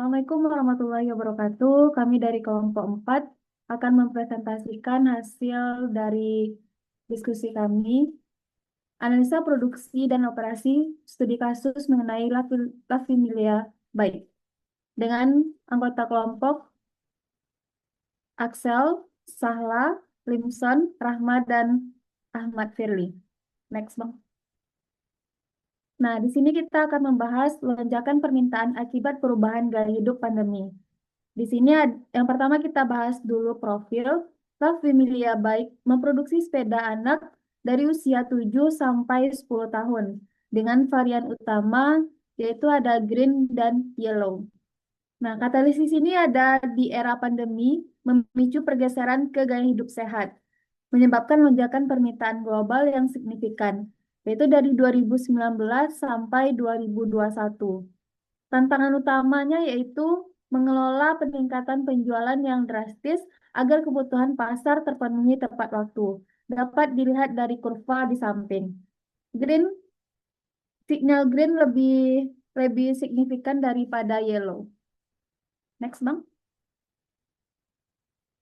Assalamualaikum warahmatullahi wabarakatuh. Kami dari kelompok 4 akan mempresentasikan hasil dari diskusi kami, analisa produksi dan operasi studi kasus mengenai Lavimilia baik dengan anggota kelompok Axel, Sahla, Limson, Rahma, dan Ahmad Firly. Next, Bang. Nah, di sini kita akan membahas lonjakan permintaan akibat perubahan gaya hidup pandemi. Di sini yang pertama kita bahas dulu profil. Lavimilia baik memproduksi sepeda anak dari usia 7 sampai 10 tahun dengan varian utama yaitu ada green dan yellow. Nah, katalisis ini ada di era pandemi memicu pergeseran ke gaya hidup sehat, menyebabkan lonjakan permintaan global yang signifikan, yaitu dari 2019 sampai 2021. Tantangan utamanya yaitu mengelola peningkatan penjualan yang drastis agar kebutuhan pasar terpenuhi tepat waktu. Dapat dilihat dari kurva di samping. Green, sinyal green lebih signifikan daripada yellow. Next, Bang.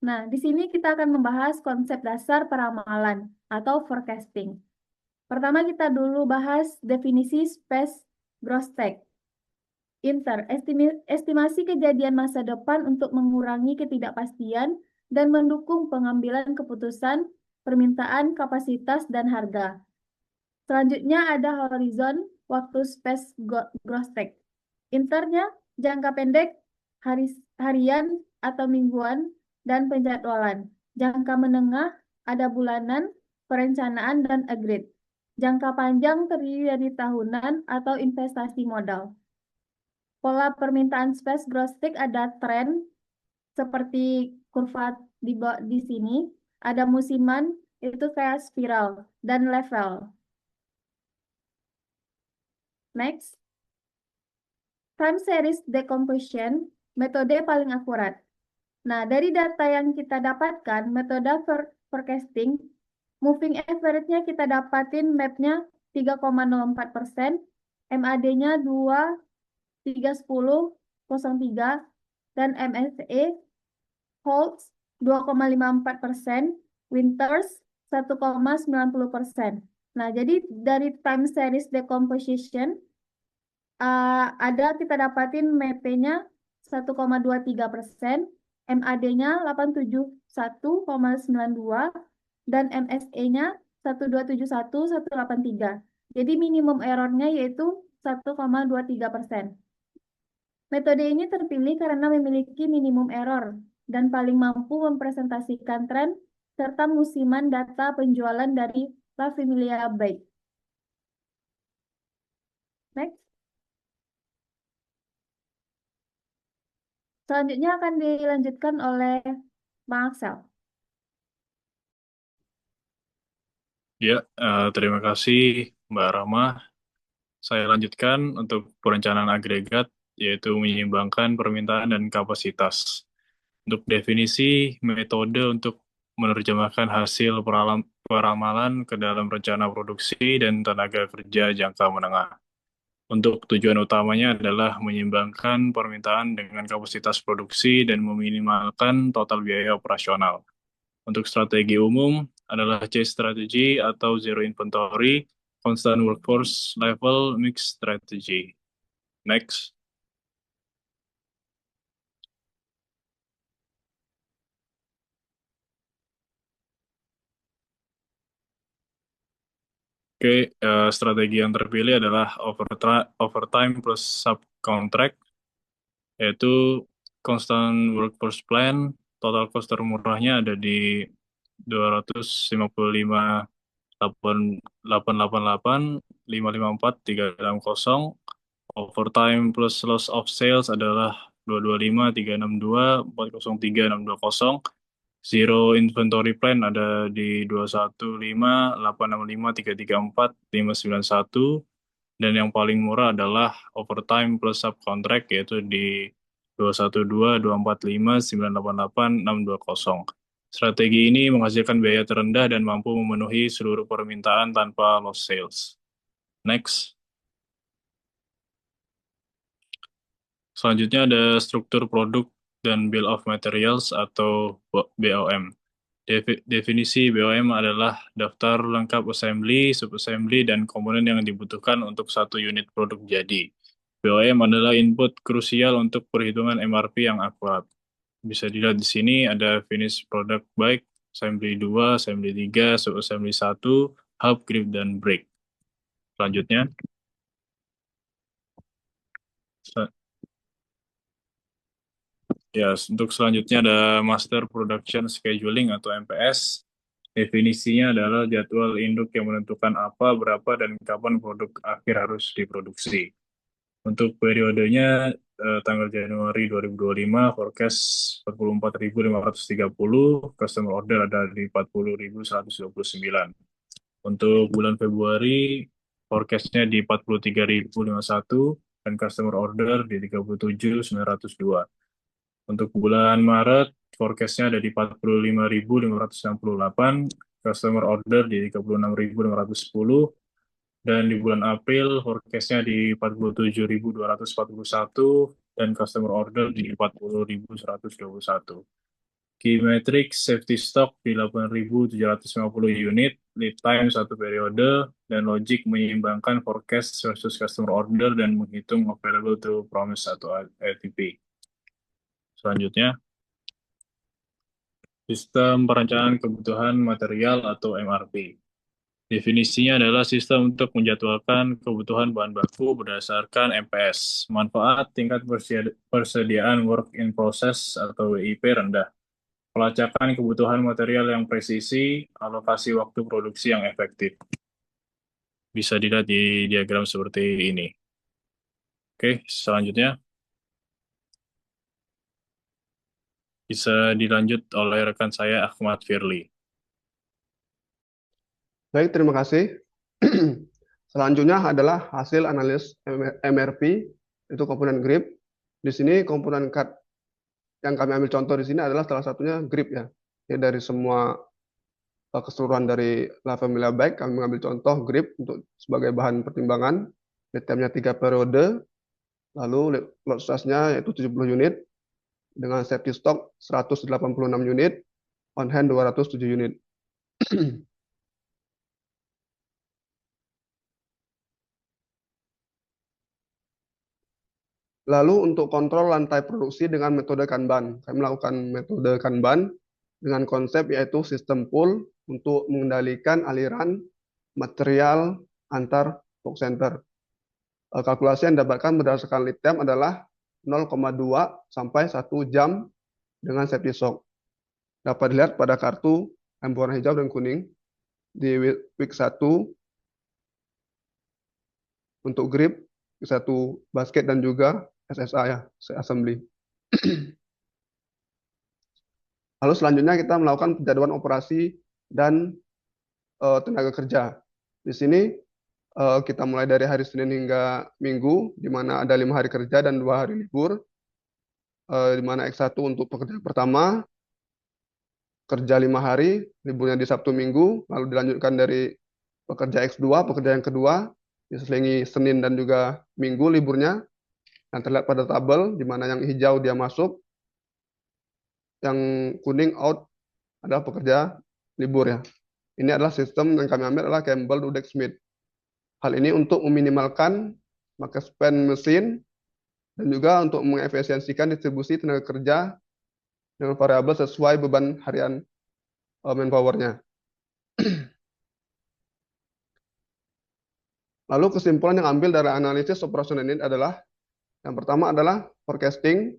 Nah, di sini kita akan membahas konsep dasar peramalan atau forecasting. Pertama kita dulu bahas definisi space growth tag. Estimasi kejadian masa depan untuk mengurangi ketidakpastian dan mendukung pengambilan keputusan, permintaan, kapasitas, dan harga. Selanjutnya ada horizon waktu space growth tag. Internya jangka pendek, harian atau mingguan, dan penjadwalan. Jangka menengah ada bulanan, perencanaan, dan agreed. Jangka panjang terdiri dari tahunan atau investasi modal. Pola permintaan space growth stick ada tren seperti kurva di sini, ada musiman itu kayak spiral dan level. Next, time series decomposition, metode paling akurat. Nah, dari data yang kita dapatkan, metode forecasting, moving average-nya kita dapatin mapnya 3,04%, MAD-nya 2,310,03, dan MSE holds 2,54%, winters 1,90%. Nah, jadi dari time series decomposition ada kita dapatin MP-nya 1,23%, MAD-nya 871,92, dan MSE-nya 1,271,183. Jadi minimum error-nya yaitu 1,23%. Metode ini terpilih karena memiliki minimum error dan paling mampu mempresentasikan tren serta musiman data penjualan dari Lavimilia baik. Next. Selanjutnya akan dilanjutkan oleh Bang Axel. Ya, terima kasih Mbak Rama. Saya lanjutkan untuk perencanaan agregat, yaitu menyeimbangkan permintaan dan kapasitas. Untuk definisi, metode untuk menerjemahkan hasil peramalan ke dalam rencana produksi dan tenaga kerja jangka menengah. Untuk tujuan utamanya adalah menyeimbangkan permintaan dengan kapasitas produksi dan meminimalkan total biaya operasional. Untuk strategi umum adalah chase strategy atau zero inventory, constant workforce level, mixed strategy. Next. Oke, strategi yang terpilih adalah overtime plus subcontract, yaitu constant workforce plan, total cost termurahnya ada di 255,888,554,360. Overtime plus loss of sales adalah 225,362,403,620. Zero inventory plan ada di 215,865,334,591. Dan yang paling murah adalah overtime plus subcontract, yaitu di 212,245,988,620. Strategi ini menghasilkan biaya terendah dan mampu memenuhi seluruh permintaan tanpa loss sales. Next. Selanjutnya ada struktur produk dan Bill of Materials atau BOM. Definisi BOM adalah daftar lengkap assembly, subassembly, dan komponen yang dibutuhkan untuk satu unit produk jadi. BOM adalah input krusial untuk perhitungan MRP yang akurat. Bisa dilihat di sini ada finish product baik, assembly 2, assembly 3, subassembly 1, hub, grip, dan brake. Selanjutnya, se- ya, untuk selanjutnya ada Master Production Scheduling atau MPS. Definisinya adalah jadwal induk yang menentukan apa, berapa, dan kapan produk akhir harus diproduksi. Untuk periodenya tanggal Januari 2025, forecast 44.530, customer order ada di 40.129. Untuk bulan Februari, forecastnya di 43.051 dan customer order di 37.902. Untuk bulan Maret, forecastnya ada di 45.568, customer order di 36.510, dan di bulan April forecastnya di 47.241 dan customer order di 40.121. Key metrics safety stock di 8.750 unit, lead time satu periode, dan logic menyeimbangkan forecast versus customer order dan menghitung available to promise atau ATP. Selanjutnya, sistem perencanaan kebutuhan material atau MRP. Definisinya adalah sistem untuk menjadwalkan kebutuhan bahan baku berdasarkan MPS. Manfaat tingkat persediaan work in process atau WIP rendah. Pelacakan kebutuhan material yang presisi, alokasi waktu produksi yang efektif. Bisa dilihat di diagram seperti ini. Oke, selanjutnya bisa dilanjut oleh rekan saya Ahmad Firly. Baik, terima kasih. Selanjutnya adalah hasil analis MRP, itu komponen grip. Di sini komponen CAD yang kami ambil contoh di sini adalah salah satunya grip ya. Ya dari semua keseluruhan dari La Familia Bike, kami mengambil contoh grip untuk sebagai bahan pertimbangan. Lead time-nya 3 periode, lalu lot size-nya yaitu 70 unit, dengan safety stock 186 unit, on hand 207 unit. Lalu untuk kontrol lantai produksi dengan metode Kanban. Kami melakukan metode Kanban dengan konsep yaitu sistem pool untuk mengendalikan aliran material antar work center. Kalkulasi yang didapatkan berdasarkan lead time adalah 0,2 sampai 1 jam dengan safety stock. Dapat dilihat pada kartu yang berwarna hijau dan kuning di week 1 untuk grip, week 1 basket dan juga SSA ya, assembly. Lalu selanjutnya kita melakukan penjadwalan operasi dan tenaga kerja. Di sini kita mulai dari hari Senin hingga Minggu, di mana ada 5 hari kerja dan 2 hari libur. Di mana X1 untuk pekerja pertama, kerja 5 hari, liburnya di Sabtu Minggu, lalu dilanjutkan dari pekerja X2, pekerja yang kedua, diselingi Senin dan juga Minggu liburnya, yang terlihat pada tabel, di mana yang hijau dia masuk, yang kuning out adalah pekerja libur ya. Ini adalah sistem yang kami ambil adalah Campbell Dudek Smith. Hal ini untuk meminimalkan maka spend mesin dan juga untuk mengefisiensikan distribusi tenaga kerja dengan variabel sesuai beban harian manpower-nya. Lalu kesimpulan yang ambil dari analisis operasional ini adalah yang pertama adalah forecasting.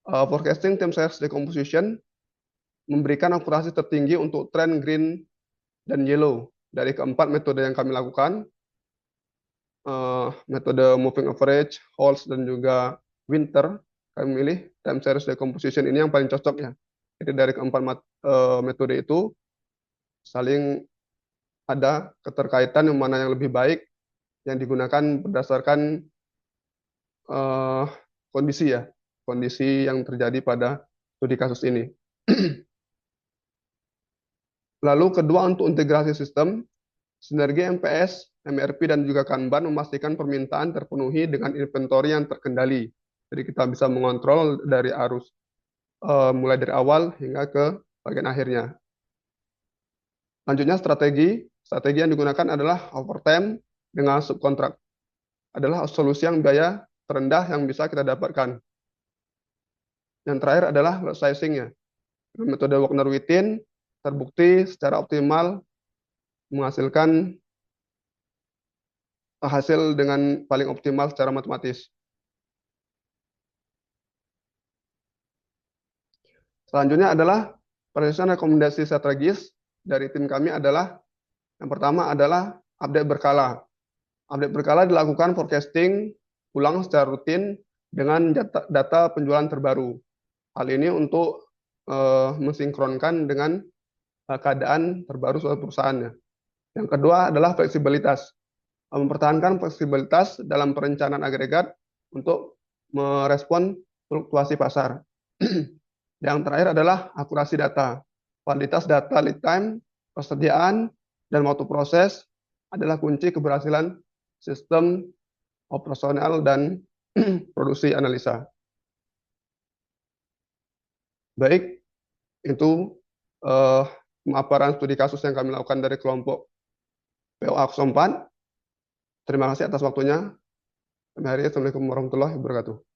Forecasting time series decomposition memberikan akurasi tertinggi untuk trend green dan yellow dari keempat metode yang kami lakukan, metode moving average, Halls, dan juga winter. Kami milih time series decomposition ini yang paling cocok ya. Jadi dari keempat metode itu saling ada keterkaitan yang mana yang lebih baik yang digunakan berdasarkan kondisi ya, kondisi yang terjadi pada studi kasus ini. Lalu kedua untuk integrasi sistem, sinergi MPS, MRP, dan juga Kanban memastikan permintaan terpenuhi dengan inventory yang terkendali. Jadi kita bisa mengontrol dari arus mulai dari awal hingga ke bagian akhirnya. Selanjutnya strategi yang digunakan adalah overtime dengan subkontrak. Adalah solusi yang biaya terendah yang bisa kita dapatkan. Yang terakhir adalah load sizing-nya. Metode Wagner Wittin terbukti secara optimal menghasilkan hasil dengan paling optimal secara matematis. Selanjutnya adalah penyusunan rekomendasi strategis dari tim kami adalah yang pertama adalah update berkala. Update berkala dilakukan forecasting ulang secara rutin dengan data penjualan terbaru. Hal ini untuk mensinkronkan dengan keadaan terbaru suatu perusahaannya. Yang kedua adalah fleksibilitas. Mempertahankan fleksibilitas dalam perencanaan agregat untuk merespon fluktuasi pasar. Yang terakhir adalah akurasi data. Kualitas data lead time, persediaan, dan waktu proses adalah kunci keberhasilan sistem operasional dan produksi analisa. Baik, itu pemaparan studi kasus yang kami lakukan dari kelompok POA 04. Terima kasih atas waktunya. Assalamualaikum warahmatullahi wabarakatuh.